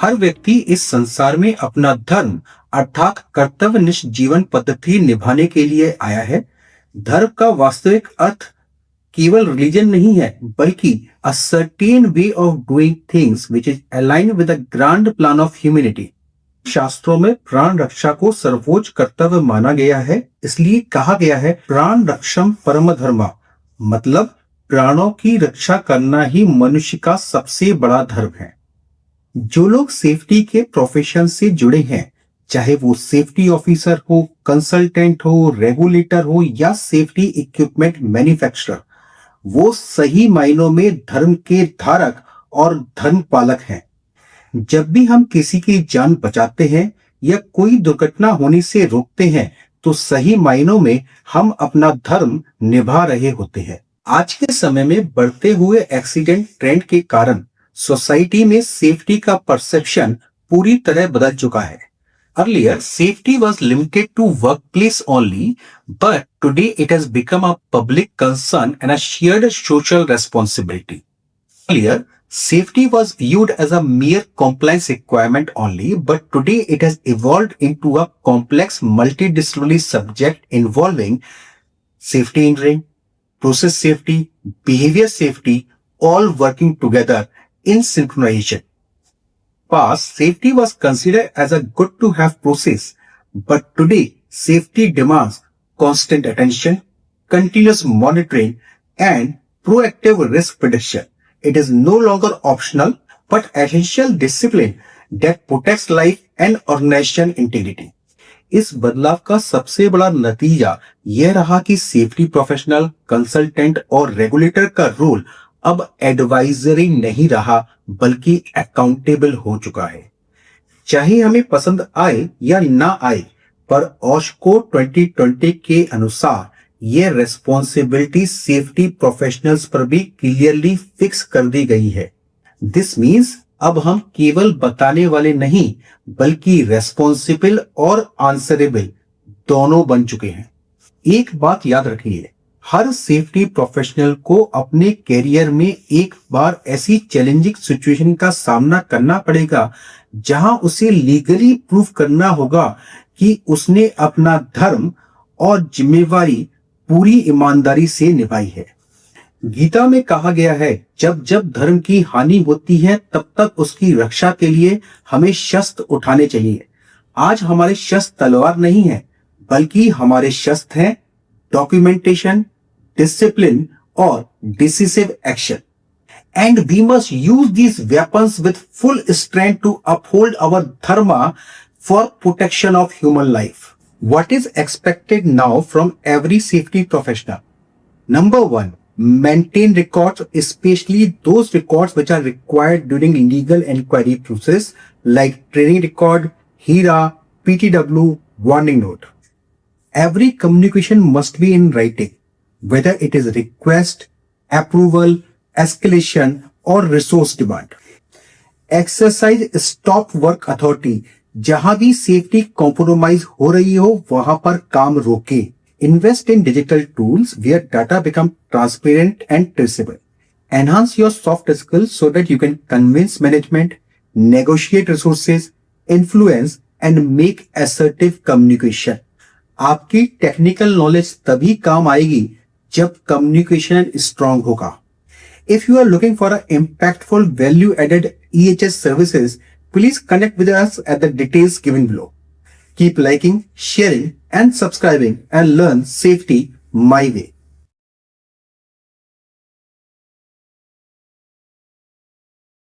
हर व्यक्ति इस संसार में अपना धर्म अर्थात कर्तव्यनिष्ठ जीवन पद्धति निभाने के लिए आया है। धर्म का वास्तविक अर्थ केवल रिलीजन नहीं है, बल्कि a certain way of doing things which is align with the grand plan of humanity. शास्त्रों में प्राण रक्षा को सर्वोच्च कर्तव्य माना गया है, इसलिए कहा गया है प्राण रक्षम परम धर्मा, मतलब प्राणों की रक्षा करना ही मनुष्य का सबसे बड़ा धर्म है। जो लोग सेफ्टी के प्रोफेशन से जुड़े हैं, चाहे वो सेफ्टी ऑफिसर हो, कंसल्टेंट हो, रेगुलेटर हो या सेफ्टी इक्विपमेंट मैन्युफैक्चरर, वो सही मायनों में धर्म के धारक और धर्म पालक हैं। जब भी हम किसी की जान बचाते हैं या कोई दुर्घटना होने से रोकते हैं, तो सही मायनों में हम अपना धर्म निभा रहे होते हैं। आज के समय में बढ़ते हुए एक्सीडेंट ट्रेंड के कारण सोसाइटी में सेफ्टी का परसेप्शन पूरी तरह बदल चुका है। Earlier, safety was limited to workplace only, but today it has become a public concern and a shared social responsibility. Earlier, safety was viewed as a mere compliance requirement only, but today it has evolved into a complex multidisciplinary subject involving safety engineering, process safety, behavior safety, all working together in synchronization. Past, safety was considered as a good to have process, but today safety demands constant attention, continuous monitoring and proactive risk prediction. It is no longer optional but essential discipline that protects life and organization integrity. इस बदलाव का सबसे बड़ा नतीजा यह रहा कि safety professional, consultant और रेगुलेटर का रोल अब एडवाइजरी नहीं रहा, बल्कि अकाउंटेबल हो चुका है। चाहे हमें पसंद आए या ना आए, पर ऑस्को 2020 के अनुसार यह रेस्पॉन्सिबिलिटी सेफ्टी प्रोफेशनल्स पर भी क्लियरली फिक्स कर दी गई है। दिस मीन्स अब हम केवल बताने वाले नहीं, बल्कि रेस्पॉन्सिबल और आंसरेबल दोनों बन चुके हैं। एक बात याद रखिए, हर सेफ्टी प्रोफेशनल को अपने कैरियर में एक बार ऐसी चैलेंजिंग सिचुएशन का सामना करना पड़ेगा जहां उसे लीगली प्रूफ करना होगा कि उसने अपना धर्म और जिम्मेवारी पूरी ईमानदारी से निभाई है। गीता में कहा गया है, जब जब धर्म की हानि होती है तब तक उसकी रक्षा के लिए हमें शस्त्र उठाने चाहिए। आज हमारे शस्त्र तलवार नहीं है, बल्कि हमारे शस्त्र हैं documentation, discipline or decisive action. And we must use these weapons with full strength to uphold our dharma for protection of human life. What is expected now from every safety professional? Number one, maintain records, especially those records which are required during legal inquiry process like training record, HERA, PTW, warning note. Every communication must be in writing, whether it is request, approval, escalation or resource demand. Exercise stop work authority. जहां भी safety compromise हो रही हो वहां पर काम रोके. Invest in digital tools where data become transparent and traceable. Enhance your soft skills so that you can convince management, negotiate resources, influence and make assertive communication. आपकी टेक्निकल नॉलेज तभी काम आएगी जब कम्युनिकेशन स्ट्रांग होगा. If you are looking for an impactful value-added EHS services, please connect with us at the details given below. Keep liking, sharing and subscribing and learn safety my way.